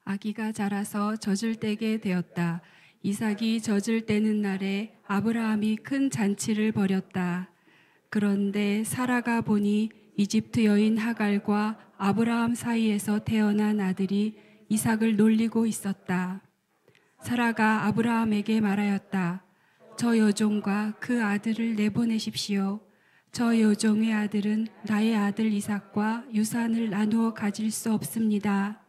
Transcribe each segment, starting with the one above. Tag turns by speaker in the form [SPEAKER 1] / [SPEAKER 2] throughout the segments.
[SPEAKER 1] 아기가 자라서 젖을 떼게 되었다. 이삭이 젖을 떼는 날에 아브라함이 큰 잔치를 벌였다. 그런데 사라가 보니 이집트 여인 하갈과 아브라함 사이에서 태어난 아들이 이삭을 놀리고 있었다. 사라가 아브라함에게 말하였다. 저 여종과 그 아들을 내보내십시오. 저 여종의 아들은 나의 아들 이삭과 유산을 나누어 가질 수 없습니다.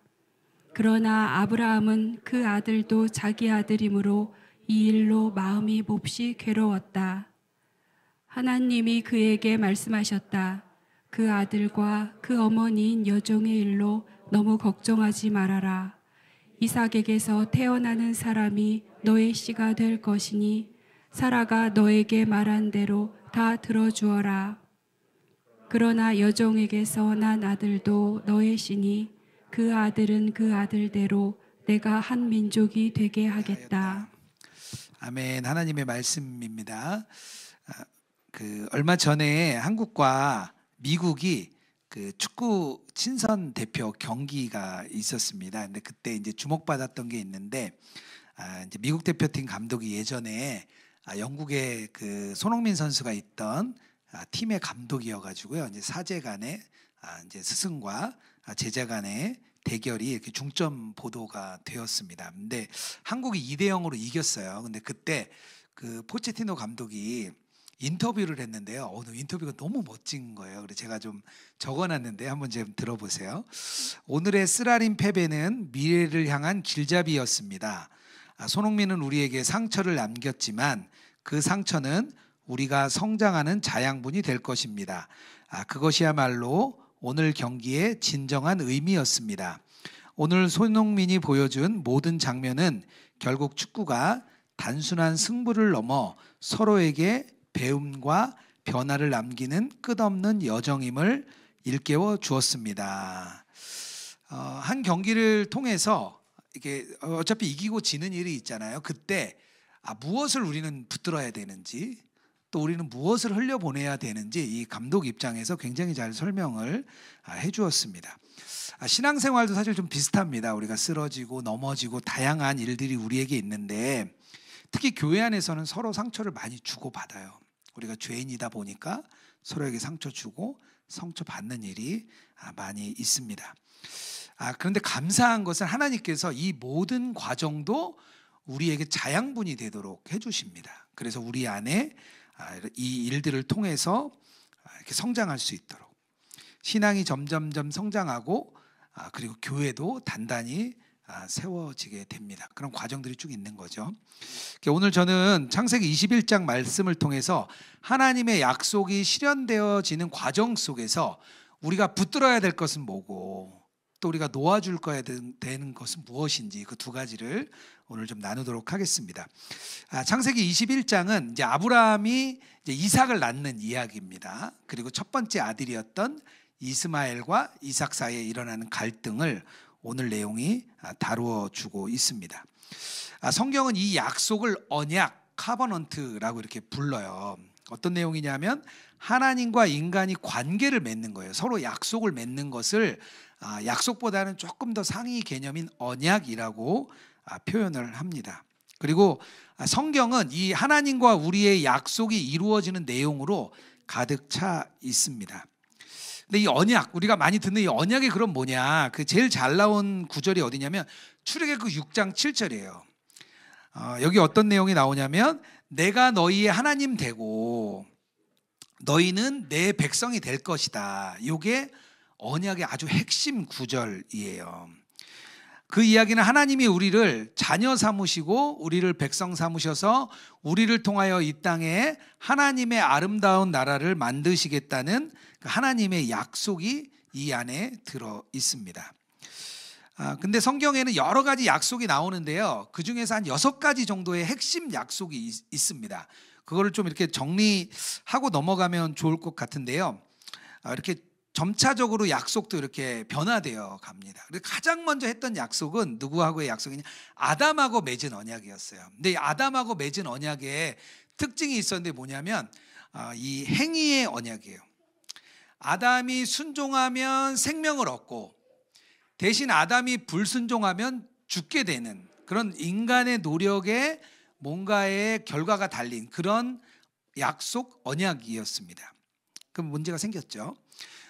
[SPEAKER 1] 그러나 아브라함은 그 아들도 자기 아들이므로 이 일로 마음이 몹시 괴로웠다. 하나님이 그에게 말씀하셨다. 그 아들과 그 어머니인 여종의 일로 너무 걱정하지 말아라. 이삭에게서 태어나는 사람이 너의 씨가 될 것이니 사라가 너에게 말한 대로 다 들어주어라. 그러나 여종에게서 난 아들도 너의 씨니 그 아들은 그 아들대로 내가 한 민족이 되게 하겠다.
[SPEAKER 2] 아멘. 하나님의 말씀입니다. 얼마 전에 한국과 미국이 그 축구 친선 대표 경기가 있었습니다. 근데 그때 이제 주목받았던 게 있는데, 이제 미국 대표팀 감독이 예전에 영국의 그 손흥민 선수가 있던 팀의 감독이어가지고요. 이제 사제 간의 이제 스승과 제자 간의 대결이 이렇게 중점 보도가 되었습니다. 근데 한국이 2대0으로 이겼어요. 근데 그때 그 포체티노 감독이 인터뷰를 했는데요. 인터뷰가 너무 멋진 거예요. 그래서 제가 좀 적어놨는데 한번 좀 들어보세요. 오늘의 쓰라린 패배는 미래를 향한 길잡이였습니다. 손흥민은 우리에게 상처를 남겼지만 그 상처는 우리가 성장하는 자양분이 될 것입니다. 그것이야말로 오늘 경기의 진정한 의미였습니다. 오늘 손흥민이 보여준 모든 장면은 결국 축구가 단순한 승부를 넘어 서로에게 배움과 변화를 남기는 끝없는 여정임을 일깨워 주었습니다. 한 경기를 통해서 이게 어차피 이기고 지는 일이 있잖아요. 그때 무엇을 우리는 붙들어야 되는지, 또 우리는 무엇을 흘려보내야 되는지 이 감독 입장에서 굉장히 잘 설명을 해주었습니다. 신앙생활도 사실 좀 비슷합니다. 우리가 쓰러지고 넘어지고 다양한 일들이 우리에게 있는데, 특히 교회 안에서는 서로 상처를 많이 주고받아요. 우리가 죄인이다 보니까 서로에게 상처 주고 상처받는 일이 많이 있습니다. 그런데 감사한 것은 하나님께서 이 모든 과정도 우리에게 자양분이 되도록 해주십니다. 그래서 우리 안에 이 일들을 통해서 이렇게 성장할 수 있도록, 신앙이 점점점 성장하고 그리고 교회도 단단히 세워지게 됩니다. 그런 과정들이 쭉 있는 거죠. 오늘 저는 창세기 21장 말씀을 통해서 하나님의 약속이 실현되어지는 과정 속에서 우리가 붙들어야 될 것은 뭐고, 또 우리가 놓아줄 거야 되는 것은 무엇인지, 그 두 가지를 오늘 좀 나누도록 하겠습니다. 창세기 21장은 이제 아브라함이 이제 이삭을 낳는 이야기입니다. 그리고 첫 번째 아들이었던 이스마엘과 이삭 사이에 일어나는 갈등을 오늘 내용이 다루어 주고 있습니다. 성경은 이 약속을 언약, 카버넌트라고 이렇게 불러요. 어떤 내용이냐면 하나님과 인간이 관계를 맺는 거예요. 서로 약속을 맺는 것을 약속보다는 조금 더 상위 개념인 언약이라고 표현을 합니다. 그리고 성경은 이 하나님과 우리의 약속이 이루어지는 내용으로 가득 차 있습니다. 근데 이 언약, 우리가 많이 듣는 이 언약이 그럼 뭐냐? 그 제일 잘 나온 구절이 어디냐면 출애굽 6장 7절이에요. 여기 어떤 내용이 나오냐면 내가 너희의 하나님 되고 너희는 내 백성이 될 것이다. 이게 언약의 아주 핵심 구절이에요. 그 이야기는 하나님이 우리를 자녀 삼으시고 우리를 백성 삼으셔서 우리를 통하여 이 땅에 하나님의 아름다운 나라를 만드시겠다는 하나님의 약속이 이 안에 들어 있습니다. 근데 성경에는 여러 가지 약속이 나오는데요. 그 중에서 한 6가지 정도의 핵심 약속이 있습니다. 그거를 좀 이렇게 정리하고 넘어가면 좋을 것 같은데요. 이렇게 점차적으로 약속도 이렇게 변화되어 갑니다. 가장 먼저 했던 약속은 누구하고의 약속이냐? 아담하고 맺은 언약이었어요. 근데 이 아담하고 맺은 언약에 특징이 있었는데 뭐냐면 이 행위의 언약이에요. 아담이 순종하면 생명을 얻고 대신 아담이 불순종하면 죽게 되는 그런 인간의 노력에 뭔가의 결과가 달린 그런 약속 언약이었습니다. 그럼 문제가 생겼죠.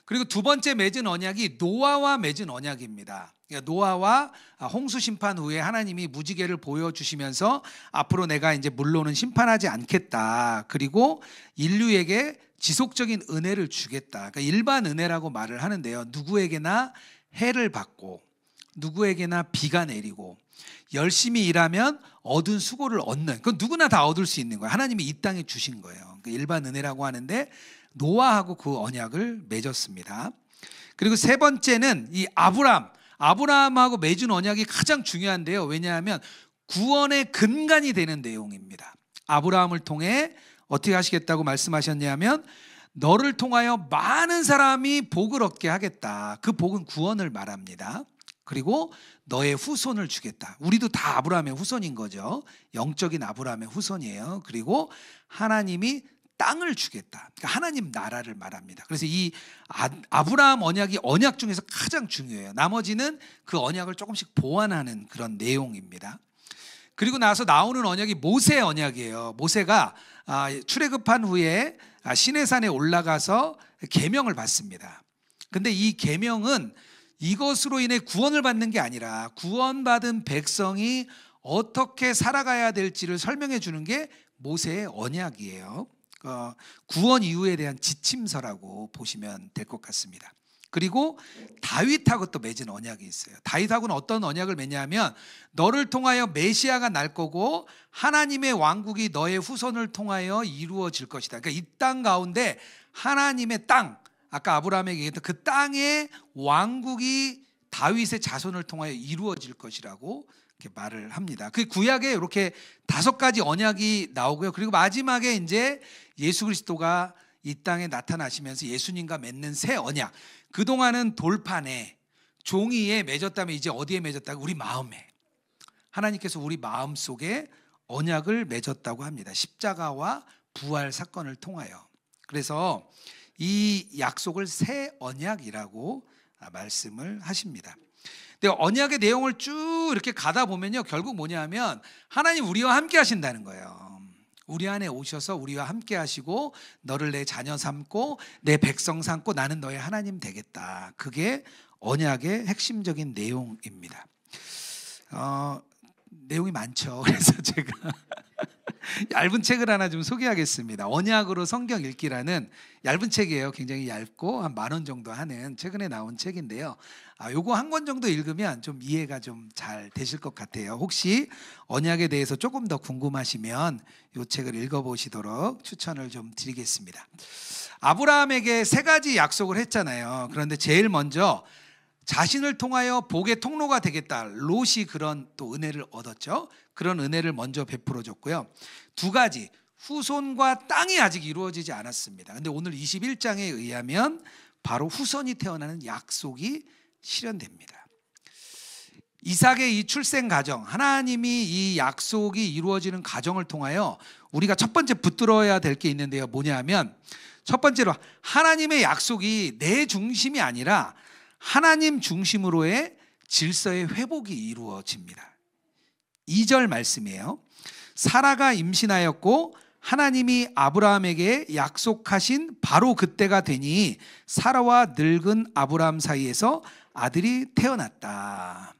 [SPEAKER 2] 그리고 두 번째 맺은 언약이 노아와 맺은 언약입니다. 그러니까 노아와 홍수 심판 후에 하나님이 무지개를 보여주시면서 앞으로 내가 이제 물로는 심판하지 않겠다. 그리고 인류에게 지속적인 은혜를 주겠다. 그러니까 일반 은혜라고 말을 하는데요. 누구에게나 해를 받고 누구에게나 비가 내리고 열심히 일하면 얻은 수고를 얻는, 그건 누구나 다 얻을 수 있는 거예요. 하나님이 이 땅에 주신 거예요. 일반 은혜라고 하는데 노아하고 그 언약을 맺었습니다. 그리고 세 번째는 이 아브라함하고 맺은 언약이 가장 중요한데요. 왜냐하면 구원의 근간이 되는 내용입니다. 아브라함을 통해 어떻게 하시겠다고 말씀하셨냐면 너를 통하여 많은 사람이 복을 얻게 하겠다. 그 복은 구원을 말합니다. 그리고 너의 후손을 주겠다. 우리도 다 아브라함의 후손인 거죠. 영적인 아브라함의 후손이에요. 그리고 하나님이 땅을 주겠다. 그러니까 하나님 나라를 말합니다. 그래서 이 아브라함 언약이 언약 중에서 가장 중요해요. 나머지는 그 언약을 조금씩 보완하는 그런 내용입니다. 그리고 나서 나오는 언약이 모세 언약이에요. 모세가 출애굽한 후에 시내산에 올라가서 계명을 받습니다. 근데 이 계명은 이것으로 인해 구원을 받는 게 아니라 구원받은 백성이 어떻게 살아가야 될지를 설명해 주는 게 모세의 언약이에요. 구원 이후에 대한 지침서라고 보시면 될 것 같습니다. 그리고 다윗하고 또 맺은 언약이 있어요. 다윗하고는 어떤 언약을 맺냐면 너를 통하여 메시아가 날 거고 하나님의 왕국이 너의 후손을 통하여 이루어질 것이다. 그러니까 이 땅 가운데 하나님의 땅, 아까 아브라함에게 얘기했던 그 땅의 왕국이 다윗의 자손을 통하여 이루어질 것이라고 이렇게 말을 합니다. 그 구약에 이렇게 5가지 언약이 나오고요. 그리고 마지막에 이제 예수 그리스도가 이 땅에 나타나시면서 예수님과 맺는 새 언약. 그동안은 돌판에 종이에 맺었다면 이제 어디에 맺었다고? 우리 마음에. 하나님께서 우리 마음 속에 언약을 맺었다고 합니다. 십자가와 부활 사건을 통하여. 그래서 이 약속을 새 언약이라고 말씀을 하십니다. 근데 언약의 내용을 쭉 이렇게 가다 보면요, 결국 뭐냐면 하나님 우리와 함께 하신다는 거예요. 우리 안에 오셔서 우리와 함께 하시고 너를 내 자녀 삼고 내 백성 삼고 나는 너의 하나님 되겠다. 그게 언약의 핵심적인 내용입니다. 내용이 많죠. 그래서 제가 얇은 책을 하나 좀 소개하겠습니다. 언약으로 성경 읽기라는 얇은 책이에요. 굉장히 얇고 한 10,000원 정도 하는 최근에 나온 책인데요. 요거 한 권 정도 읽으면 좀 이해가 좀 잘 되실 것 같아요. 혹시 언약에 대해서 조금 더 궁금하시면 이 책을 읽어보시도록 추천을 좀 드리겠습니다. 아브라함에게 3가지 약속을 했잖아요. 그런데 제일 먼저 자신을 통하여 복의 통로가 되겠다. 롯이 그런 또 은혜를 얻었죠. 그런 은혜를 먼저 베풀어 줬고요. 2가지, 후손과 땅이 아직 이루어지지 않았습니다. 근데 오늘 21장에 의하면 바로 후손이 태어나는 약속이 실현됩니다. 이삭의 이 출생 과정, 하나님이 이 약속이 이루어지는 과정을 통하여 우리가 첫 번째 붙들어야 될 게 있는데요. 뭐냐 하면 첫 번째로 하나님의 약속이 내 중심이 아니라 하나님 중심으로의 질서의 회복이 이루어집니다. 2절 말씀이에요. 사라가 임신하였고 하나님이 아브라함에게 약속하신 바로 그때가 되니 사라와 늙은 아브라함 사이에서 아들이 태어났다.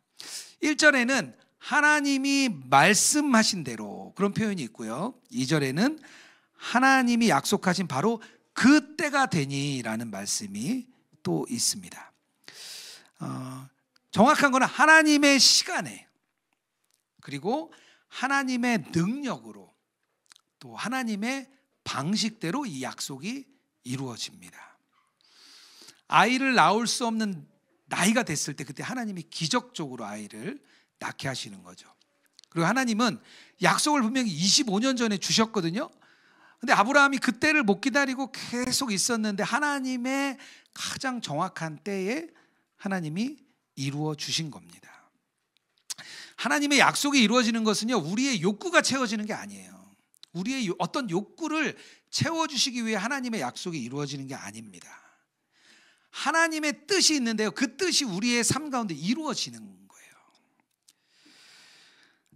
[SPEAKER 2] 1절에는 하나님이 말씀하신 대로 그런 표현이 있고요. 2절에는 하나님이 약속하신 바로 그때가 되니라는 말씀이 또 있습니다. 정확한 건 하나님의 시간에 그리고 하나님의 능력으로 또 하나님의 방식대로 이 약속이 이루어집니다. 아이를 낳을 수 없는 나이가 됐을 때 그때 하나님이 기적적으로 아이를 낳게 하시는 거죠. 그리고 하나님은 약속을 분명히 25년 전에 주셨거든요. 근데 아브라함이 그때를 못 기다리고 계속 있었는데 하나님의 가장 정확한 때에 하나님이 이루어 주신 겁니다. 하나님의 약속이 이루어지는 것은요, 우리의 욕구가 채워지는 게 아니에요. 우리의 어떤 욕구를 채워주시기 위해 하나님의 약속이 이루어지는 게 아닙니다. 하나님의 뜻이 있는데요, 그 뜻이 우리의 삶 가운데 이루어지는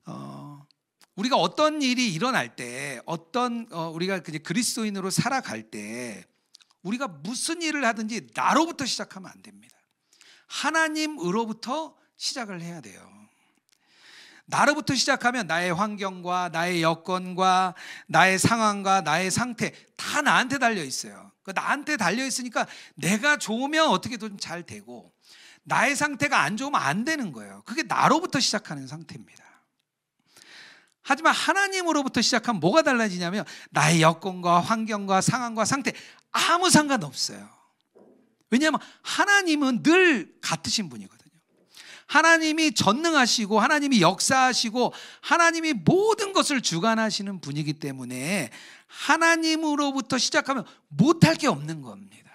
[SPEAKER 2] 거예요. 우리가 어떤 일이 일어날 때, 우리가 그리스도인으로 살아갈 때 우리가 무슨 일을 하든지 나로부터 시작하면 안 됩니다. 하나님으로부터 시작을 해야 돼요. 나로부터 시작하면 나의 환경과 나의 여건과 나의 상황과 나의 상태 다 나한테 달려 있어요. 나한테 달려 있으니까 내가 좋으면 어떻게든 잘 되고, 나의 상태가 안 좋으면 안 되는 거예요. 그게 나로부터 시작하는 상태입니다. 하지만 하나님으로부터 시작하면 뭐가 달라지냐면 나의 여건과 환경과 상황과 상태 아무 상관없어요. 왜냐하면 하나님은 늘 같으신 분이거든요. 하나님이 전능하시고 하나님이 역사하시고 하나님이 모든 것을 주관하시는 분이기 때문에 하나님으로부터 시작하면 못할 게 없는 겁니다.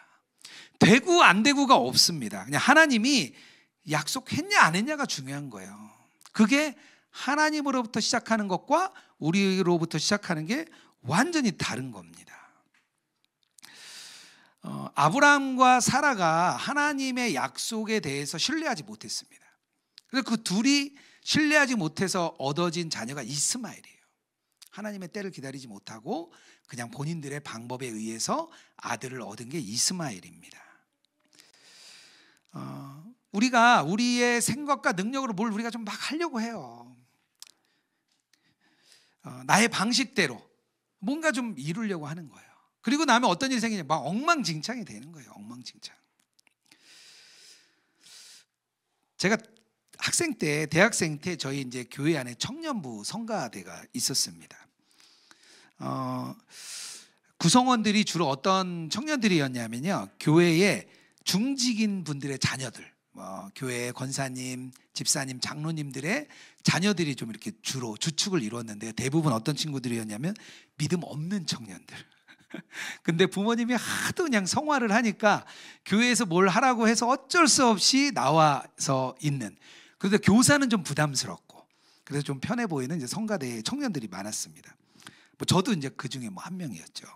[SPEAKER 2] 되고 안 되고가 없습니다. 그냥 하나님이 약속했냐 안 했냐가 중요한 거예요. 그게 하나님으로부터 시작하는 것과 우리로부터 시작하는 게 완전히 다른 겁니다. 아브라함과 사라가 하나님의 약속에 대해서 신뢰하지 못했습니다. 그래서 그 둘이 신뢰하지 못해서 얻어진 자녀가 이스마엘이에요. 하나님의 때를 기다리지 못하고 그냥 본인들의 방법에 의해서 아들을 얻은 게 이스마엘입니다. 우리가 우리의 생각과 능력으로 뭘 우리가 좀 막 하려고 해요. 나의 방식대로 뭔가 좀 이루려고 하는 거예요. 그리고 나면 어떤 일이 생기냐, 막 엉망진창이 되는 거예요. 엉망진창. 제가 학생 때, 대학생 때 저희 이제 교회 안에 청년부 성가대가 있었습니다. 구성원들이 주로 어떤 청년들이었냐면요, 교회의 중직인 분들의 자녀들, 교회 권사님, 집사님, 장로님들의 자녀들이 좀 이렇게 주로 주축을 이루었는데, 대부분 어떤 친구들이었냐면 믿음 없는 청년들. 근데 부모님이 하도 그냥 성화를 하니까 교회에서 뭘 하라고 해서 어쩔 수 없이 나와서 있는, 그런데 교사는 좀 부담스럽고 그래서 좀 편해 보이는 이제 성가대 청년들이 많았습니다. 저도 이제 그 중에 한 명이었죠.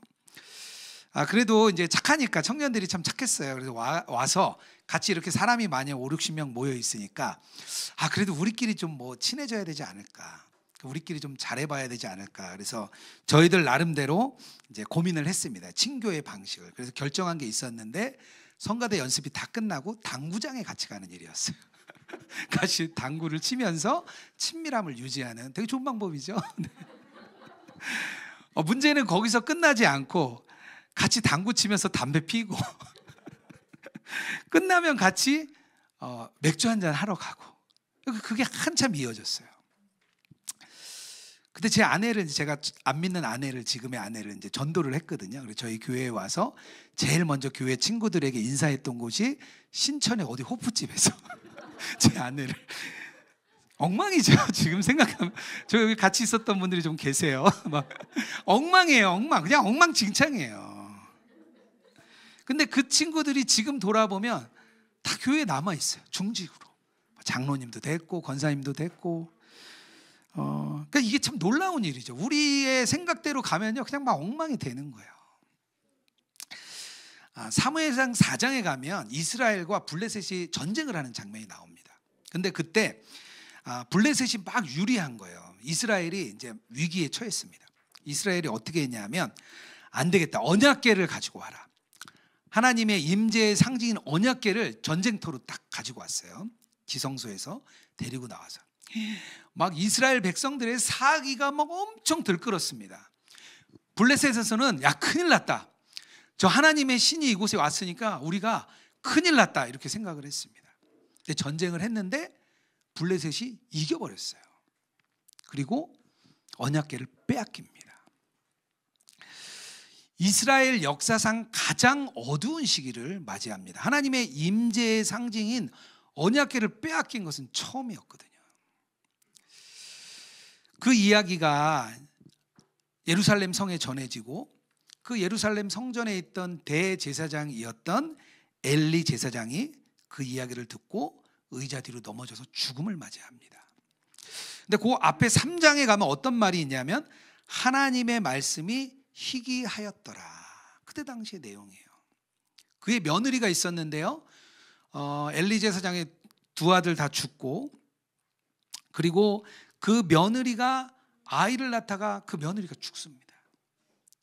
[SPEAKER 2] 그래도 이제 착하니까 청년들이 참 착했어요. 그래서 와서 같이 이렇게 사람이 많이 5, 60명 모여 있으니까 그래도 우리끼리 좀 친해져야 되지 않을까, 우리끼리 좀 잘해봐야 되지 않을까. 그래서 저희들 나름대로 이제 고민을 했습니다. 친교의 방식을. 그래서 결정한 게 있었는데, 성가대 연습이 다 끝나고 당구장에 같이 가는 일이었어요. 같이 당구를 치면서 친밀함을 유지하는 되게 좋은 방법이죠. 문제는 거기서 끝나지 않고 같이 당구 치면서 담배 피고 끝나면 같이 맥주 한잔 하러 가고, 그게 한참 이어졌어요. 근데 제 아내를, 제가 안 믿는 아내를, 지금의 아내를 이제 전도를 했거든요. 그래서 저희 교회에 와서 제일 먼저 교회 친구들에게 인사했던 곳이 신천의 어디 호프집에서 제 아내를, 엉망이죠. 지금 생각하면. 저 여기 같이 있었던 분들이 좀 계세요. 막 엉망이에요. 엉망. 그냥 엉망진창이에요. 근데 그 친구들이 지금 돌아보면 다 교회에 남아 있어요. 중직으로. 장로님도 됐고 권사님도 됐고. 그러니까 이게 참 놀라운 일이죠. 우리의 생각대로 가면요, 그냥 막 엉망이 되는 거예요. 사무엘상 4장에 가면 이스라엘과 블레셋이 전쟁을 하는 장면이 나옵니다. 근데 그때 블레셋이 막 유리한 거예요. 이스라엘이 이제 위기에 처했습니다. 이스라엘이 어떻게 했냐면, 안 되겠다, 언약궤를 가지고 와라. 하나님의 임재의 상징인 언약궤를 전쟁터로 딱 가지고 왔어요. 지성소에서 데리고 나와서 막 이스라엘 백성들의 사기가 막 엄청 들끓었습니다. 블레셋에서는 야, 큰일 났다, 저 하나님의 신이 이곳에 왔으니까 우리가 큰일 났다, 이렇게 생각을 했습니다. 근데 전쟁을 했는데 블레셋이 이겨버렸어요. 그리고 언약궤를 빼앗깁니다. 이스라엘 역사상 가장 어두운 시기를 맞이합니다. 하나님의 임재의 상징인 언약궤를 빼앗긴 것은 처음이었거든요. 그 이야기가 예루살렘 성에 전해지고, 그 예루살렘 성전에 있던 대제사장이었던 엘리 제사장이 그 이야기를 듣고 의자 뒤로 넘어져서 죽음을 맞이합니다. 근데 그 앞에 3장에 가면 어떤 말이 있냐면, 하나님의 말씀이 희귀하였더라. 그때 당시의 내용이에요. 그의 며느리가 있었는데요. 엘리 제사장의 두 아들 다 죽고, 그리고 그 며느리가 아이를 낳다가 그 며느리가 죽습니다.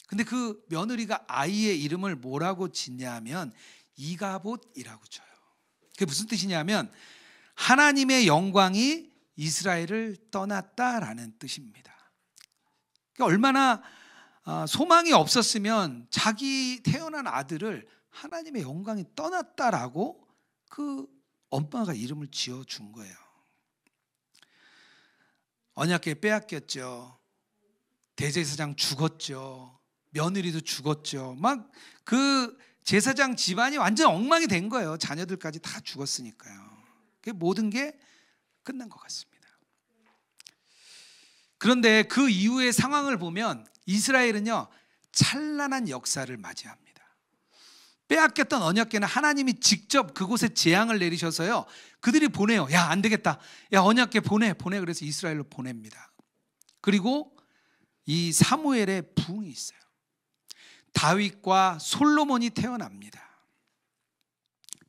[SPEAKER 2] 근데 그 며느리가 아이의 이름을 뭐라고 짓냐 하면 이가봇이라고 줘요. 그게 무슨 뜻이냐면 하나님의 영광이 이스라엘을 떠났다라는 뜻입니다. 그러니까 얼마나 소망이 없었으면 자기 태어난 아들을 하나님의 영광이 떠났다라고 그 엄마가 이름을 지어준 거예요. 언약궤 빼앗겼죠. 대제사장 죽었죠. 며느리도 죽었죠. 막 그 제사장 집안이 완전 엉망이 된 거예요. 자녀들까지 다 죽었으니까요. 모든 게 끝난 것 같습니다. 그런데 그 이후의 상황을 보면 이스라엘은요, 찬란한 역사를 맞이합니다. 빼앗겼던 언약궤는 하나님이 직접 그곳에 재앙을 내리셔서요, 그들이 보내요. 야, 안 되겠다. 야, 언약궤 보내. 그래서 이스라엘로 보냅니다. 그리고 이 사무엘의 부흥이 있어요. 다윗과 솔로몬이 태어납니다.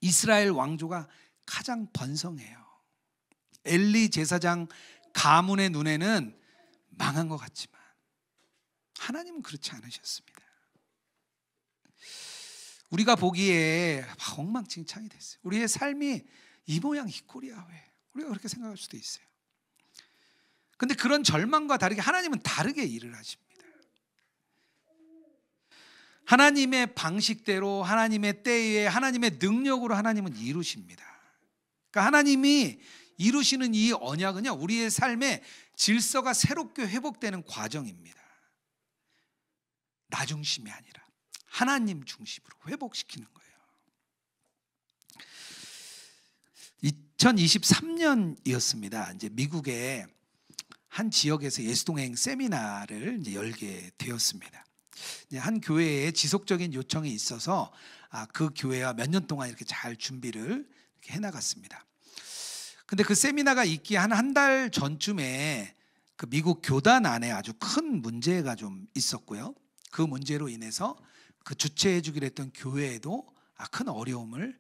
[SPEAKER 2] 이스라엘 왕조가 가장 번성해요. 엘리 제사장 가문의 눈에는 망한 것 같지만 하나님은 그렇지 않으셨습니다. 우리가 보기에 엉망진창이 됐어요. 우리의 삶이 이 모양 이 꼴이야 왜? 우리가 그렇게 생각할 수도 있어요. 근데 그런 절망과 다르게 하나님은 다르게 일을 하십니다. 하나님의 방식대로, 하나님의 때에, 하나님의 능력으로 하나님은 이루십니다. 그러니까 하나님이 이루시는 이 언약은요, 우리의 삶의 질서가 새롭게 회복되는 과정입니다. 나 중심이 아니라 하나님 중심으로 회복시키는 거예요. 2023년이었습니다. 이제 미국의 한 지역에서 예수동행 세미나를 이제 열게 되었습니다. 한 교회에 지속적인 요청이 있어서 그 교회와 몇 년 동안 이렇게 잘 준비를 이렇게 해나갔습니다. 근데 그 세미나가 있기 한 달 전쯤에 그 미국 교단 안에 아주 큰 문제가 좀 있었고요. 그 문제로 인해서 그 주최해 주기로 했던 교회에도 큰 어려움을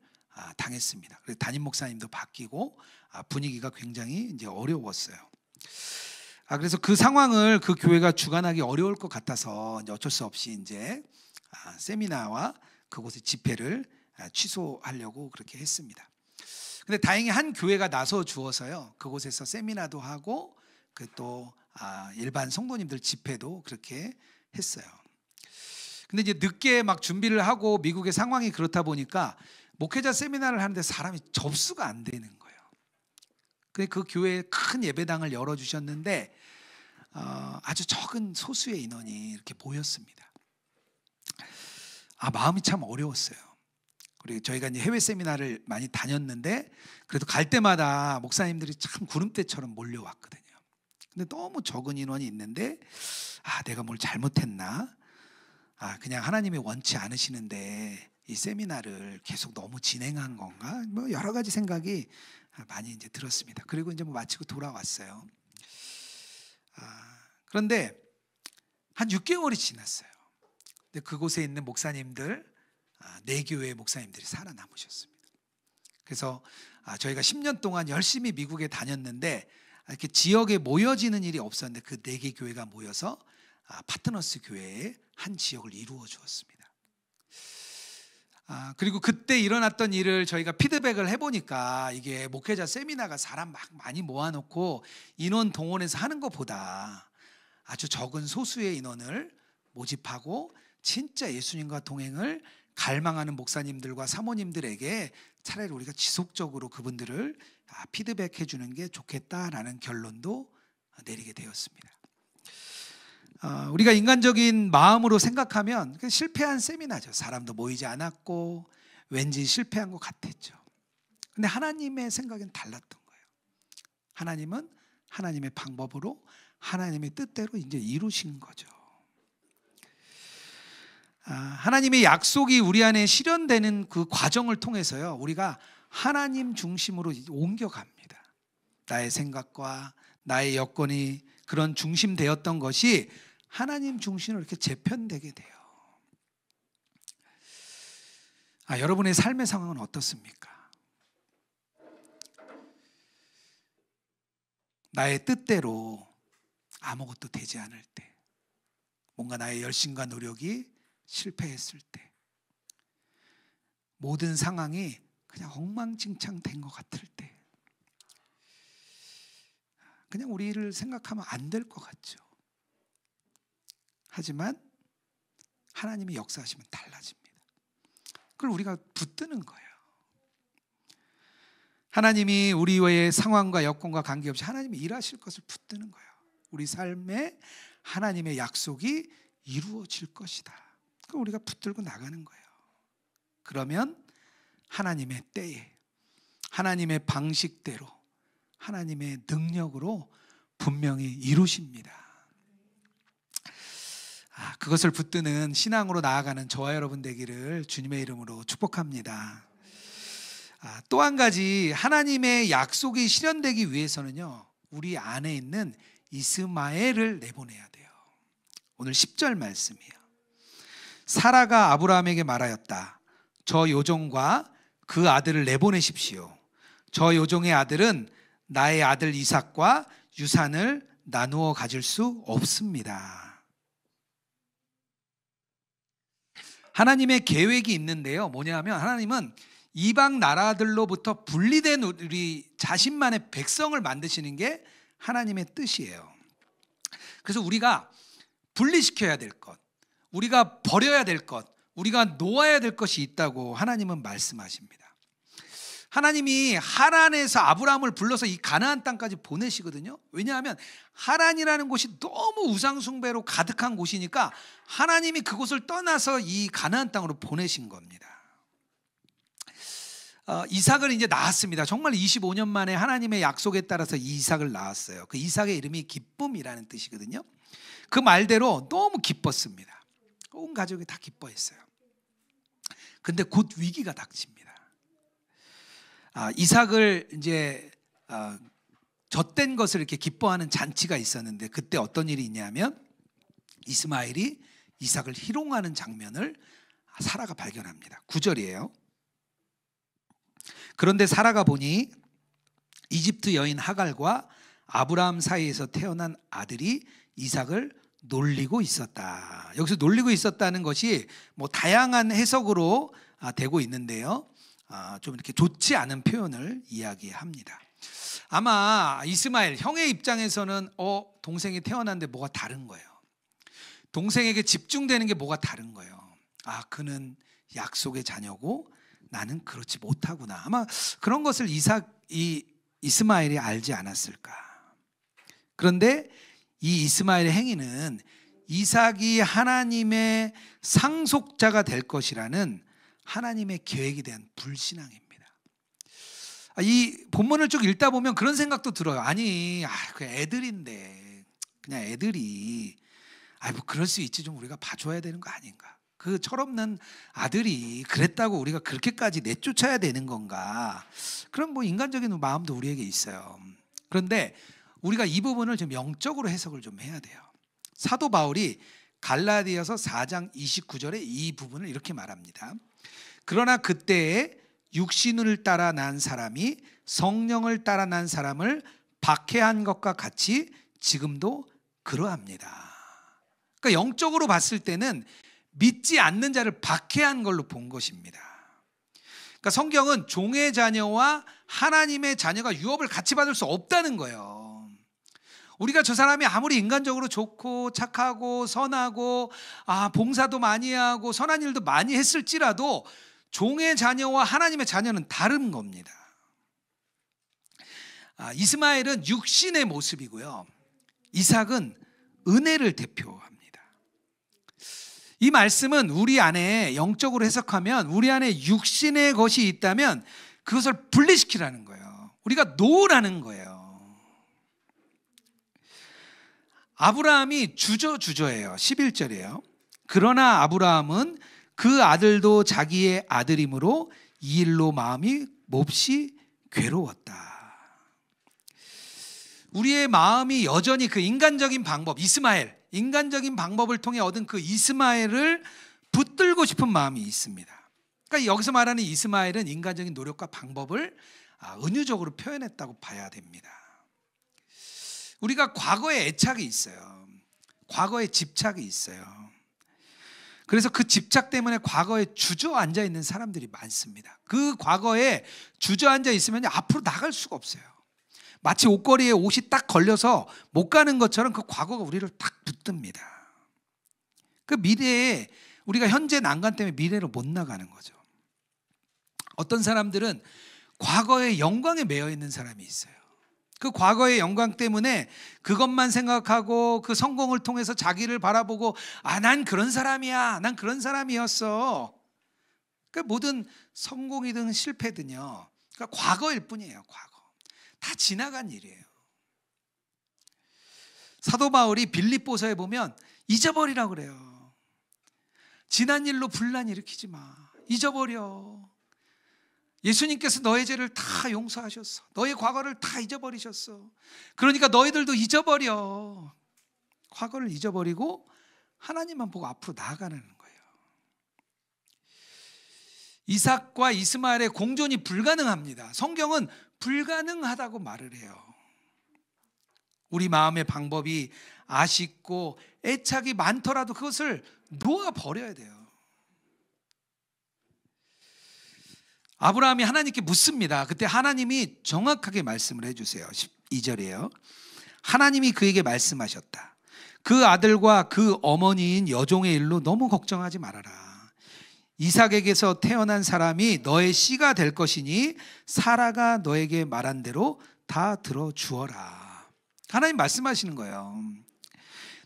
[SPEAKER 2] 당했습니다. 그래서 담임 목사님도 바뀌고 분위기가 굉장히 이제 어려웠어요. 그래서 그 상황을 그 교회가 주관하기 어려울 것 같아서 이제 어쩔 수 없이 이제 세미나와 그곳의 집회를 취소하려고 그렇게 했습니다. 근데 다행히 한 교회가 나서 주어서요, 그곳에서 세미나도 하고 그 또 일반 성도님들 집회도 그렇게 했어요. 근데 이제 늦게 막 준비를 하고 미국의 상황이 그렇다 보니까 목회자 세미나를 하는데 사람이 접수가 안 되는 거예요. 그 교회에 큰 예배당을 열어주셨는데 아주 적은 소수의 인원이 이렇게 모였습니다. 마음이 참 어려웠어요. 그리고 저희가 이제 해외 세미나를 많이 다녔는데 그래도 갈 때마다 목사님들이 참 구름대처럼 몰려왔거든요. 근데 너무 적은 인원이 있는데 내가 뭘 잘못했나? 그냥 하나님이 원치 않으시는데 이 세미나를 계속 너무 진행한 건가? 뭐 여러 가지 생각이 많이 이제 들었습니다. 그리고 이제 마치고 돌아왔어요. 그런데 한 6개월이 지났어요. 근데 그곳에 있는 목사님들, 4교회 목사님들이 살아남으셨습니다. 그래서 저희가 10년 동안 열심히 미국에 다녔는데 이렇게 지역에 모여지는 일이 없었는데 그 4개 교회가 모여서 파트너스 교회의 한 지역을 이루어 주었습니다. 그리고 그때 일어났던 일을 저희가 피드백을 해보니까 이게 목회자 세미나가 사람 막 많이 모아놓고 인원 동원해서 하는 것보다 아주 적은 소수의 인원을 모집하고 진짜 예수님과 동행을 갈망하는 목사님들과 사모님들에게 차라리 우리가 지속적으로 그분들을 피드백해 주는 게 좋겠다라는 결론도 내리게 되었습니다. 우리가 인간적인 마음으로 생각하면 실패한 세미나죠. 사람도 모이지 않았고 왠지 실패한 것 같았죠. 근데 하나님의 생각은 달랐던 거예요. 하나님은 하나님의 방법으로 하나님의 뜻대로 이제 이루신 거죠. 하나님의 약속이 우리 안에 실현되는 그 과정을 통해서요, 우리가 하나님 중심으로 옮겨갑니다. 나의 생각과 나의 여건이 그런 중심되었던 것이 하나님 중심으로 이렇게 재편되게 돼요. 여러분의 삶의 상황은 어떻습니까? 나의 뜻대로 아무것도 되지 않을 때, 뭔가 나의 열심과 노력이 실패했을 때, 모든 상황이 그냥 엉망진창 된 것 같을 때, 그냥 우리를 생각하면 안 될 것 같죠. 하지만 하나님이 역사하시면 달라집니다. 그걸 우리가 붙드는 거예요. 하나님이 우리의 상황과 여건과 관계없이 하나님이 일하실 것을 붙드는 거예요. 우리 삶에 하나님의 약속이 이루어질 것이다. 그걸 우리가 붙들고 나가는 거예요. 그러면 하나님의 때에, 하나님의 방식대로, 하나님의 능력으로 분명히 이루십니다. 그것을 붙드는 신앙으로 나아가는 저와 여러분 되기를 주님의 이름으로 축복합니다. 또 한 가지, 하나님의 약속이 실현되기 위해서는요, 우리 안에 있는 이스마엘을 내보내야 돼요. 오늘 10절 말씀이에요. 사라가 아브라함에게 말하였다. 저 요종과 그 아들을 내보내십시오. 저 요종의 아들은 나의 아들 이삭과 유산을 나누어 가질 수 없습니다. 하나님의 계획이 있는데요, 뭐냐면 하나님은 이방 나라들로부터 분리된 우리 자신만의 백성을 만드시는 게 하나님의 뜻이에요. 그래서 우리가 분리시켜야 될 것, 우리가 버려야 될 것, 우리가 놓아야 될 것이 있다고 하나님은 말씀하십니다. 하나님이 하란에서 아브라함을 불러서 이 가나안 땅까지 보내시거든요. 왜냐하면 하란이라는 곳이 너무 우상 숭배로 가득한 곳이니까 하나님이 그곳을 떠나서 이 가나안 땅으로 보내신 겁니다. 이삭을 이제 낳았습니다. 정말 25년 만에 하나님의 약속에 따라서 이삭을 낳았어요. 그 이삭의 이름이 기쁨이라는 뜻이거든요. 그 말대로 너무 기뻤습니다. 온 가족이 다 기뻐했어요. 근데 곧 위기가 닥칩니다. 이삭을 이제 젖된 것을 이렇게 기뻐하는 잔치가 있었는데, 그때 어떤 일이 있냐면 이스마엘이 이삭을 희롱하는 장면을 사라가 발견합니다. 9절이에요. 그런데 사라가 보니 이집트 여인 하갈과 아브라함 사이에서 태어난 아들이 이삭을 놀리고 있었다. 여기서 놀리고 있었다는 것이 뭐 다양한 해석으로 되고 있는데요, 좀 이렇게 좋지 않은 표현을 이야기합니다. 아마 이스마엘 형의 입장에서는 동생이 태어났는데 뭐가 다른 거예요. 동생에게 집중되는 게 뭐가 다른 거예요. 그는 약속의 자녀고 나는 그렇지 못하구나. 아마 그런 것을 이스마엘이 알지 않았을까. 그런데 이 이스마엘의 행위는 이삭이 하나님의 상속자가 될 것이라는 하나님의 계획에 대한 불신앙입니다. 이 본문을 쭉 읽다 보면 그런 생각도 들어요. 그 애들인데, 그냥 애들이 뭐 그럴 수 있지, 좀 우리가 봐줘야 되는 거 아닌가. 그 철없는 아들이 그랬다고 우리가 그렇게까지 내쫓아야 되는 건가. 그런 뭐 인간적인 마음도 우리에게 있어요. 그런데 우리가 이 부분을 좀 영적으로 해석을 좀 해야 돼요. 사도 바울이 갈라디아서 4장 29절에 이 부분을 이렇게 말합니다. 그러나 그때에 육신을 따라 난 사람이 성령을 따라 난 사람을 박해한 것과 같이 지금도 그러합니다. 그러니까 영적으로 봤을 때는 믿지 않는 자를 박해한 걸로 본 것입니다. 그러니까 성경은 종의 자녀와 하나님의 자녀가 유업을 같이 받을 수 없다는 거예요. 우리가 저 사람이 아무리 인간적으로 좋고 착하고 선하고 봉사도 많이 하고 선한 일도 많이 했을지라도 종의 자녀와 하나님의 자녀는 다른 겁니다. 이스마엘은 육신의 모습이고요, 이삭은 은혜를 대표합니다. 이 말씀은 우리 안에 영적으로 해석하면 우리 안에 육신의 것이 있다면 그것을 분리시키라는 거예요. 우리가 놓으라는 거예요. 아브라함이 주저주저예요. 11절이에요. 그러나 아브라함은 그 아들도 자기의 아들이므로 이 일로 마음이 몹시 괴로웠다. 우리의 마음이 여전히 그 인간적인 방법, 인간적인 방법을 통해 얻은 그 이스마엘을 붙들고 싶은 마음이 있습니다. 그러니까 여기서 말하는 이스마엘은 인간적인 노력과 방법을 은유적으로 표현했다고 봐야 됩니다. 우리가 과거에 애착이 있어요. 과거에 집착이 있어요. 그래서 그 집착 때문에 과거에 주저앉아 있는 사람들이 많습니다. 그 과거에 주저앉아 있으면 앞으로 나갈 수가 없어요. 마치 옷걸이에 옷이 딱 걸려서 못 가는 것처럼 그 과거가 우리를 딱 붙듭니다. 그 미래에 우리가 현재 난관 때문에 미래로 못 나가는 거죠. 어떤 사람들은 과거의 영광에 매여 있는 사람이 있어요. 그 과거의 영광 때문에 그것만 생각하고 그 성공을 통해서 자기를 바라보고 난 그런 사람이야. 난 그런 사람이었어. 그 모든 성공이든 실패든요. 그러니까 과거일 뿐이에요. 과거. 다 지나간 일이에요. 사도 바울이 빌립보서에 보면 잊어버리라고 그래요. 지난 일로 분란 일으키지 마. 잊어버려. 예수님께서 너의 죄를 다 용서하셨어. 너의 과거를 다 잊어버리셨어. 그러니까 너희들도 잊어버려. 과거를 잊어버리고 하나님만 보고 앞으로 나아가는 거예요. 이삭과 이스마엘의 공존이 불가능합니다. 성경은 불가능하다고 말을 해요. 우리 마음의 방법이 아쉽고 애착이 많더라도 그것을 놓아버려야 돼요. 아브라함이 하나님께 묻습니다. 그때 하나님이 정확하게 말씀을 해주세요. 12절이에요. 하나님이 그에게 말씀하셨다. 그 아들과 그 어머니인 여종의 일로 너무 걱정하지 말아라. 이삭에게서 태어난 사람이 너의 씨가 될 것이니 사라가 너에게 말한 대로 다 들어주어라. 하나님 말씀하시는 거예요.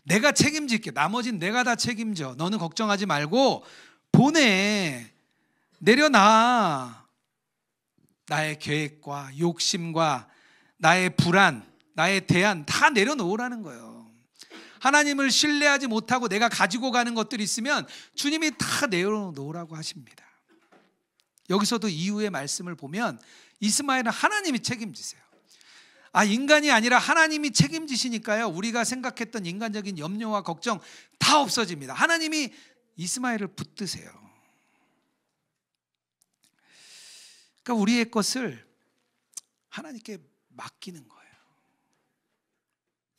[SPEAKER 2] 내가 책임질게. 나머지는 내가 다 책임져. 너는 걱정하지 말고 보내. 내려놔. 나의 계획과 욕심과 나의 불안, 나의 대안 다 내려놓으라는 거예요. 하나님을 신뢰하지 못하고 내가 가지고 가는 것들이 있으면 주님이 다 내려놓으라고 하십니다. 여기서도 이후의 말씀을 보면 이스마엘은 하나님이 책임지세요. 인간이 아니라 하나님이 책임지시니까요, 우리가 생각했던 인간적인 염려와 걱정 다 없어집니다. 하나님이 이스마엘을 붙드세요. 그러니까 우리의 것을 하나님께 맡기는 거예요.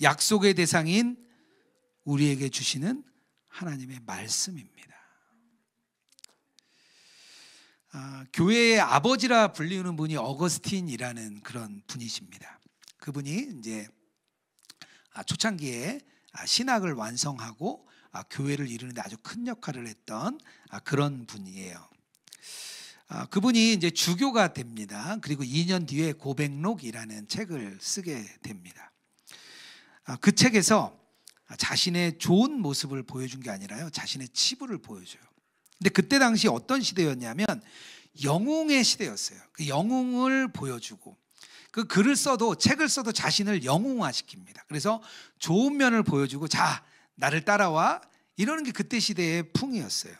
[SPEAKER 2] 약속의 대상인 우리에게 주시는 하나님의 말씀입니다. 교회의 아버지라 불리우는 분이 어거스틴이라는 그런 분이십니다. 그분이 이제 초창기에 신학을 완성하고 교회를 이루는데 아주 큰 역할을 했던 그런 분이에요. 그분이 이제 주교가 됩니다. 그리고 2년 뒤에 고백록이라는 책을 쓰게 됩니다. 그 책에서 자신의 좋은 모습을 보여준 게 아니라요, 자신의 치부를 보여줘요. 근데 그때 당시 어떤 시대였냐면 영웅의 시대였어요. 그 영웅을 보여주고 그 글을 써도, 책을 써도 자신을 영웅화시킵니다. 그래서 좋은 면을 보여주고 자, 나를 따라와, 이러는 게 그때 시대의 풍이었어요.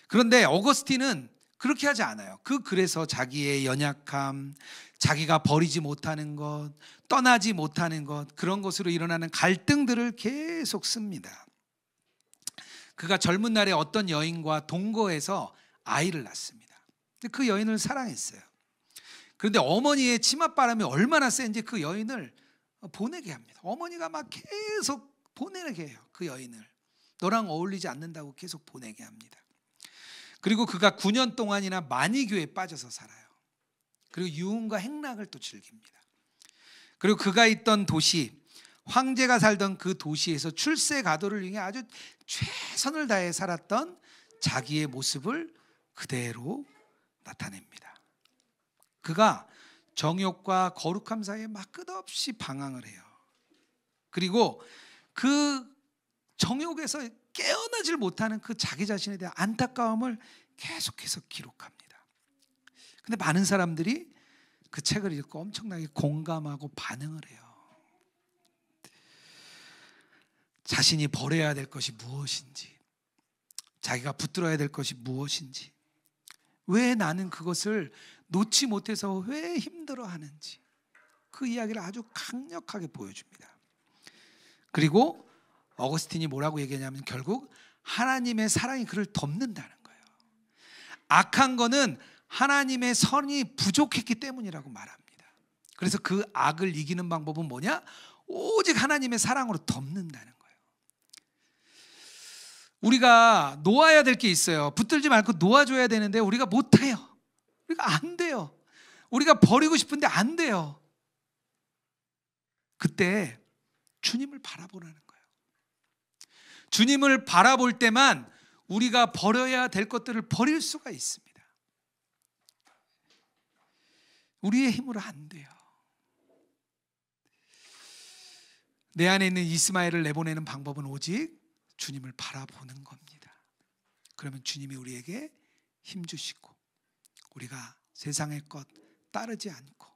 [SPEAKER 2] 그런데 어거스틴은 그렇게 하지 않아요. 그 글에서 자기의 연약함, 자기가 버리지 못하는 것, 떠나지 못하는 것, 그런 것으로 일어나는 갈등들을 계속 씁니다. 그가 젊은 날에 어떤 여인과 동거해서 아이를 낳습니다. 그 여인을 사랑했어요. 그런데 어머니의 치맛바람이 얼마나 센지 그 여인을 보내게 합니다. 어머니가 막 계속 보내게 해요. 그 여인을 너랑 어울리지 않는다고 계속 보내게 합니다. 그리고 그가 9년 동안이나 만이교에 빠져서 살아요. 그리고 유흥과 행락을 또 즐깁니다. 그리고 그가 있던 도시, 황제가 살던 그 도시에서 출세 가도를 위해 아주 최선을 다해 살았던 자기의 모습을 그대로 나타냅니다. 그가 정욕과 거룩함 사이에 막 끝없이 방황을 해요. 그리고 그 정욕에서 깨어나질 못하는 그 자기 자신에 대한 안타까움을 계속해서 기록합니다. 근데 많은 사람들이 그 책을 읽고 엄청나게 공감하고 반응을 해요. 자신이 버려야 될 것이 무엇인지, 자기가 붙들어야 될 것이 무엇인지, 왜 나는 그것을 놓지 못해서 왜 힘들어하는지, 그 이야기를 아주 강력하게 보여줍니다. 그리고 어거스틴이 뭐라고 얘기하냐면 결국 하나님의 사랑이 그를 덮는다는 거예요. 악한 거는 하나님의 선이 부족했기 때문이라고 말합니다. 그래서 그 악을 이기는 방법은 뭐냐? 오직 하나님의 사랑으로 덮는다는 거예요. 우리가 놓아야 될 게 있어요. 붙들지 말고 놓아줘야 되는데 우리가 못해요. 우리가 안 돼요. 우리가 버리고 싶은데 안 돼요. 그때 주님을 바라보라는 거예요. 주님을 바라볼 때만 우리가 버려야 될 것들을 버릴 수가 있습니다. 우리의 힘으로 안 돼요. 내 안에 있는 이스마엘을 내보내는 방법은 오직 주님을 바라보는 겁니다. 그러면 주님이 우리에게 힘 주시고 우리가 세상의 것 따르지 않고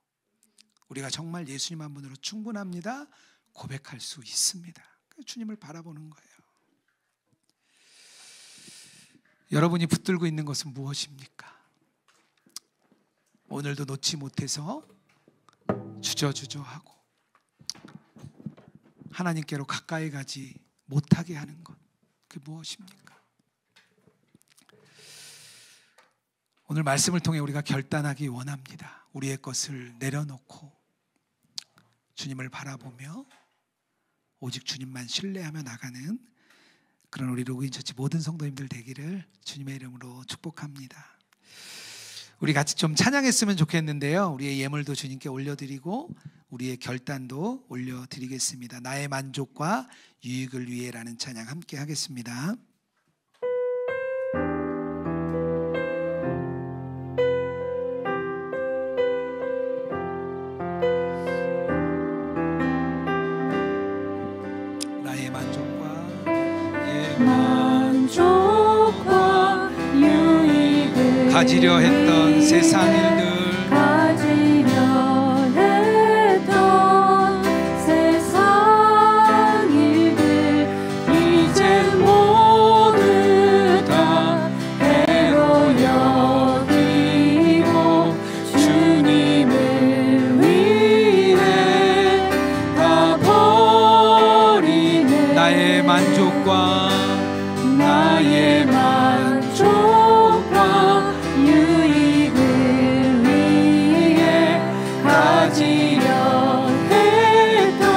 [SPEAKER 2] 우리가 정말 예수님 한 분으로 충분합니다 고백할 수 있습니다. 주님을 바라보는 거예요. 여러분이 붙들고 있는 것은 무엇입니까? 오늘도 놓지 못해서 주저주저하고 하나님께로 가까이 가지 못하게 하는 것, 그게 무엇입니까? 오늘 말씀을 통해 우리가 결단하기 원합니다. 우리의 것을 내려놓고 주님을 바라보며 오직 주님만 신뢰하며 나가는 그런 우리 로그인처치 모든 성도님들 되기를 주님의 이름으로 축복합니다. 우리 같이 좀 찬양했으면 좋겠는데요. 우리의 예물도 주님께 올려드리고 우리의 결단도 올려드리겠습니다. 나의 만족과 유익을 위해라는 찬양 함께 하겠습니다. 나의
[SPEAKER 3] 만족과 유익을
[SPEAKER 2] 가지려 했던 세상 일들
[SPEAKER 3] 이제 모두 다 해로 여기고 주님을 위해 다 버리네.
[SPEAKER 2] 나의 만족과
[SPEAKER 3] 유익을 위해 가지려 했던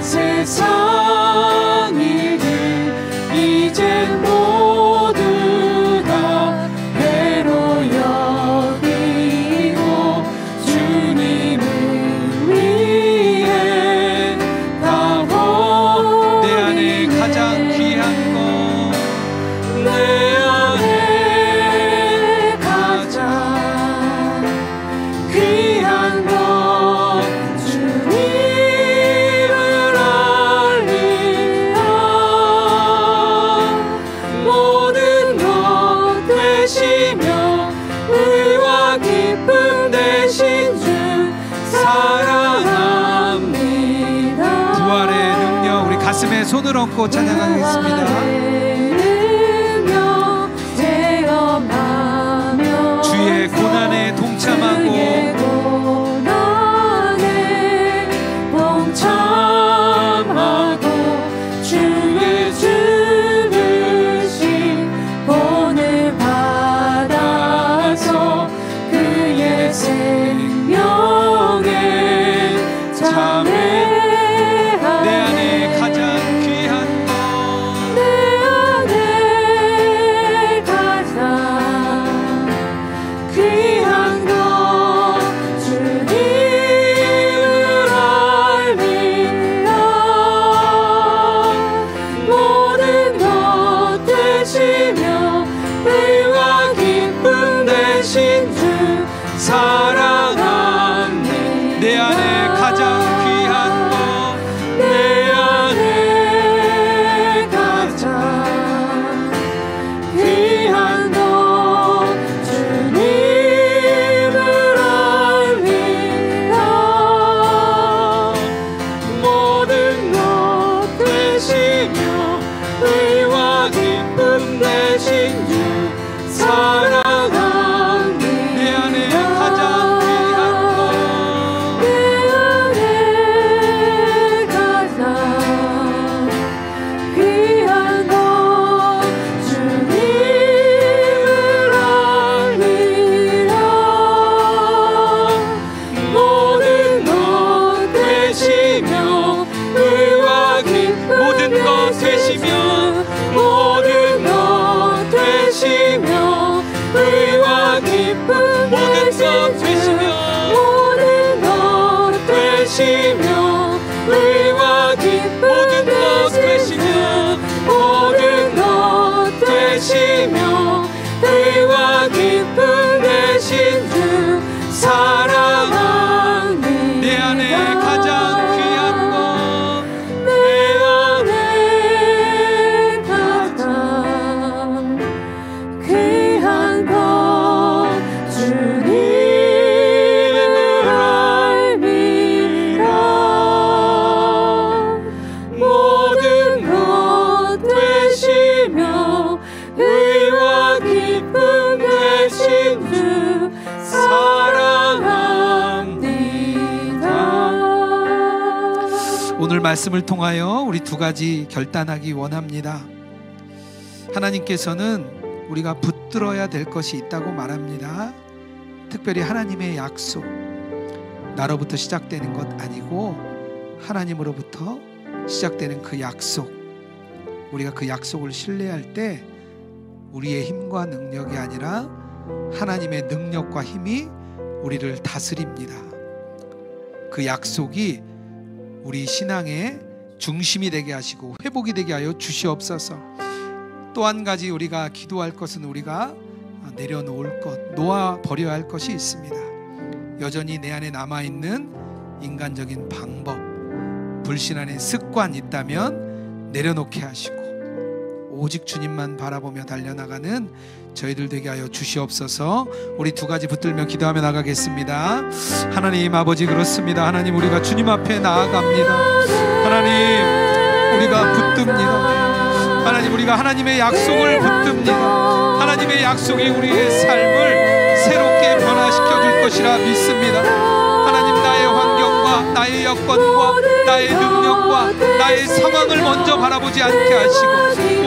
[SPEAKER 3] 세상 일들 이제 모두 다 해로 여기고 주님을 위해 다 버리네.
[SPEAKER 2] 내 안에 가장 귀한 것
[SPEAKER 3] 내 안에 가장 귀한 것 주님을 알리라. 모든 것 되시며 의와 기쁨 되신 주 사랑합니다.
[SPEAKER 2] 부활의 능력 우리 가슴에 손을 얹고 찬양하겠습니다. 주의 고난에 동참하고
[SPEAKER 3] 주의 죽으신 본을 받아서 그의 생명에 참회하네.
[SPEAKER 2] 내 안에 가장 귀한 것 되시며
[SPEAKER 3] 모든 것 되시며 의와 기쁨
[SPEAKER 2] 모든 것 되시며
[SPEAKER 3] 모든 것 되시며 의와 기쁨
[SPEAKER 2] 모든 것 되시며
[SPEAKER 3] 모든 것 되시며 의와 기쁨 되신 주 사랑합니다.
[SPEAKER 2] 내 안에 가장 귀한 것
[SPEAKER 3] 내 안에 가장 귀한 것 주님을 알미라. 모든 것 되시며 의와 기쁨 되신 주 사랑합니다.
[SPEAKER 2] 오늘 말씀을 통하여 우리 두 가지 결단하기 원합니다. 하나님께서는 우리가 붙들어야 될 것이 있다고 말합니다. 특별히 하나님의 약속, 나로부터 시작되는 것 아니고 하나님으로부터 시작되는 그 약속, 우리가 그 약속을 신뢰할 때 우리의 힘과 능력이 아니라 하나님의 능력과 힘이 우리를 다스립니다. 그 약속이 우리 신앙의 중심이 되게 하시고 회복이 되게 하여 주시옵소서. 또 한 가지 우리가 기도할 것은 우리가 내려놓을 것, 놓아버려야 할 것이 있습니다. 여전히 내 안에 남아있는 인간적인 방법, 불신앙의 습관 있다면 내려놓게 하시고 오직 주님만 바라보며 달려나가는 저희들 되게 하여 주시옵소서. 우리 두 가지 붙들며 기도하며 나가겠습니다. 하나님 아버지, 그렇습니다. 하나님, 우리가 주님 앞에 나아갑니다. 하나님, 우리가 붙듭니다. 하나님, 우리가 하나님의 약속을 붙듭니다. 하나님의 약속이 우리의 삶을 새롭게 변화시켜 줄 것이라 믿습니다. 하나님, 나의 환경과 나의 여건과 나의 능력과 나의 상황을 먼저 바라보지 않게 하시고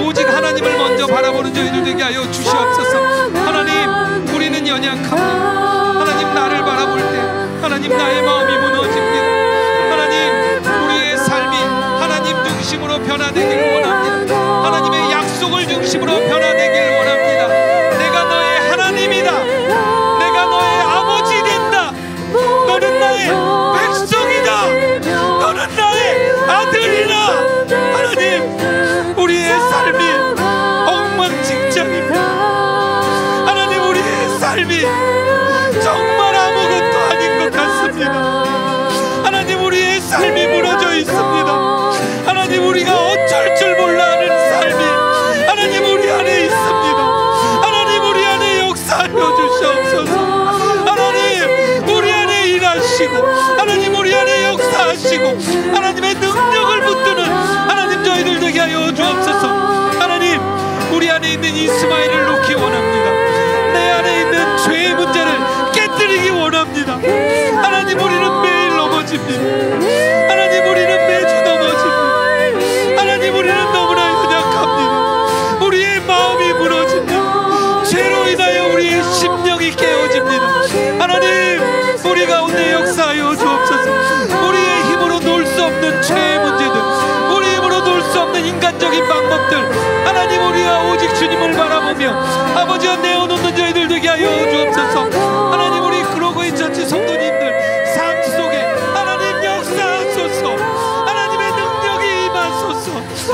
[SPEAKER 2] 오직 하나님을 먼저 바라보는 저희들 되게 하여 주시옵소서. 하나님, 우리는 연약합니다. 하나님, 나를 바라볼 때 하나님, 나의 마음이 무너집니다. 하나님, 우리의 삶이 하나님 중심으로 변화되기를 원합니다. 하나님의 약속을 중심으로 변화되기를 원합니다. 내가 너의 하나님이다. 내가 너의 아버지 된다. 너는 나의 백성이다. 너는 나의 아들이다. 하나님, 우리의 삶이 엉망진창입니다. 하나님, 우리의 삶이 정말 아무것도 아닌 것 같습니다. 하나님, 우리의 삶이 무너져 있습니다. 하나님, 우리가 어쩔 줄 몰라 하는 삶이 하나님 우리 안에 있습니다. 하나님, 우리 안에 역사하여 주시옵소서. 하나님, 우리 안에 일하시고 하나님, 우리 안에 역사하시고 하나님의 능력을 붙드는 하나님 저희들 되게 하여 주옵소서. 하나님, 우리 안에 있는 이스마엘을 놓기 원합니다. 내 안에 있는 죄의 문제를 깨뜨리기 원합니다. 하나님, 우리는 매일 넘어집니다. 하나님, 우리는 매주 넘어집니다. 하나님, 우리는 너무나 연약합니다. 우리의 마음이 무너집니다. 죄로 인하여 우리의 심령이 깨어집니다. 하나님, 우리 가운데 역사하여 주옵소서. 우리의 힘으로 놓을 수 없는 죄의 문제들, 우리 힘으로 놓을 수 없는 인간적인 방법들, 하나님, 우리가 오직 주님을 바라보며 아버지와 내어놓는 저희들 되게 하여 주옵소서. 하나님, 우리 그로고의 처치 성도님들 삶 속에 하나님 역사하소서. 하나님의 능력이 임하소서.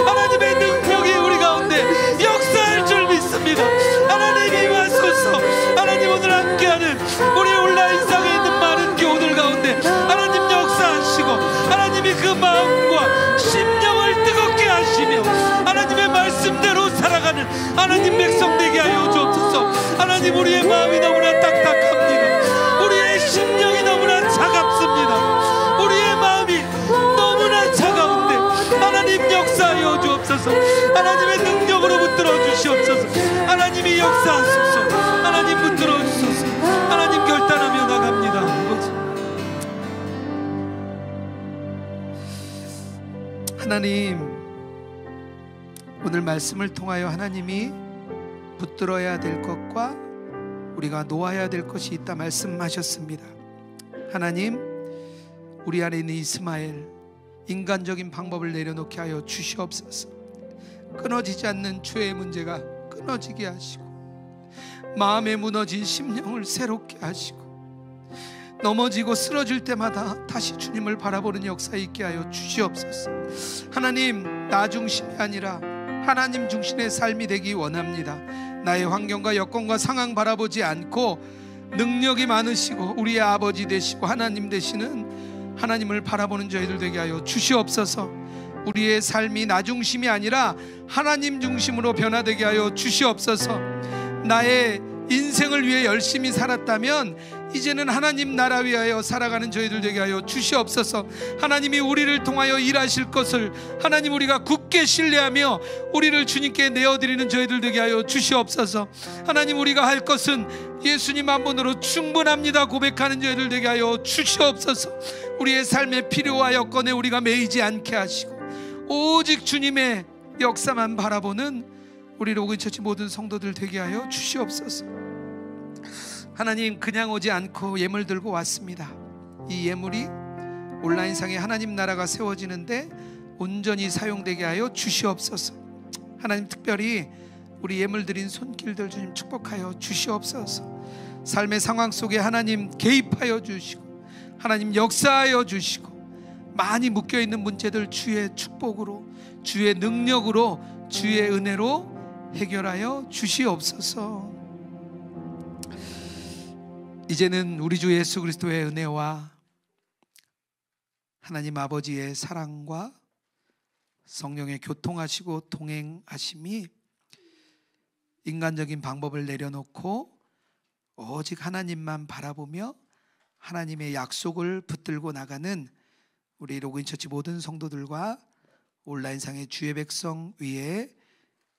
[SPEAKER 2] 하나님의 능력이 우리 가운데 역사할 줄 믿습니다. 하나님, 임하소서. 하나님, 오늘 함께하는 우리 온라인상에 있는 많은 교우들 가운데 하나님 역사하시고 하나님이 그 마음과 심령을 뜨겁게 하시며 하나님의 말씀대로 살아가는 하나님 백성 되게 하여 주옵소서. 하나님, 우리의 마음이 너무나 딱딱합니다. 우리의 심령이 너무나 차갑습니다. 우리의 마음이 너무나 차가운데 하나님 역사하여 주옵소서. 하나님의 능력으로 붙들어 주시옵소서. 하나님이 역사하소서. 하나님 붙들어 주소서. 하나님, 결단하며 나갑니다. 아버지, 하나님, 오늘 말씀을 통하여 하나님이 붙들어야 될 것과 우리가 놓아야 될 것이 있다 말씀하셨습니다. 하나님, 우리 안에 있는 이스마엘, 인간적인 방법을 내려놓게 하여 주시옵소서. 끊어지지 않는 죄의 문제가 끊어지게 하시고, 마음에 무너진 심령을 새롭게 하시고, 넘어지고 쓰러질 때마다 다시 주님을 바라보는 역사 있게 하여 주시옵소서. 하나님, 나 중심이 아니라 하나님 중심의 삶이 되기 원합니다. 나의 환경과 여건과 상황 바라보지 않고 능력이 많으시고 우리의 아버지 되시고 하나님 되시는 하나님을 바라보는 저희들 되게 하여 주시옵소서. 우리의 삶이 나 중심이 아니라 하나님 중심으로 변화되게 하여 주시옵소서. 나의 인생을 위해 열심히 살았다면 이제는 하나님 나라 위하여 살아가는 저희들 되게 하여 주시옵소서. 하나님이 우리를 통하여 일하실 것을 하나님 우리가 굳게 신뢰하며 우리를 주님께 내어드리는 저희들 되게 하여 주시옵소서. 하나님, 우리가 할 것은 예수님 한 분으로 충분합니다 고백하는 저희들 되게 하여 주시옵소서. 우리의 삶의 필요와 여건에 우리가 매이지 않게 하시고 오직 주님의 역사만 바라보는 우리 로그인처치 모든 성도들 되게 하여 주시옵소서. 하나님, 그냥 오지 않고 예물 들고 왔습니다. 이 예물이 온라인상에 하나님 나라가 세워지는데 온전히 사용되게 하여 주시옵소서. 하나님, 특별히 우리 예물 드린 손길들 주님 축복하여 주시옵소서. 삶의 상황 속에 하나님 개입하여 주시고 하나님 역사하여 주시고 많이 묶여있는 문제들 주의 축복으로, 주의 능력으로, 주의 은혜로 해결하여 주시옵소서. 이제는 우리 주 예수 그리스도의 은혜와 하나님 아버지의 사랑과 성령의 교통하시고 동행하심이 인간적인 방법을 내려놓고 오직 하나님만 바라보며 하나님의 약속을 붙들고 나가는 우리 로그인처치 모든 성도들과 온라인상의 주의 백성 위에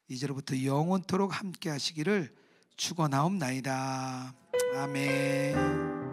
[SPEAKER 2] 이제로부터 영원토록 함께 하시기를 축원하옵나이다. 아멘.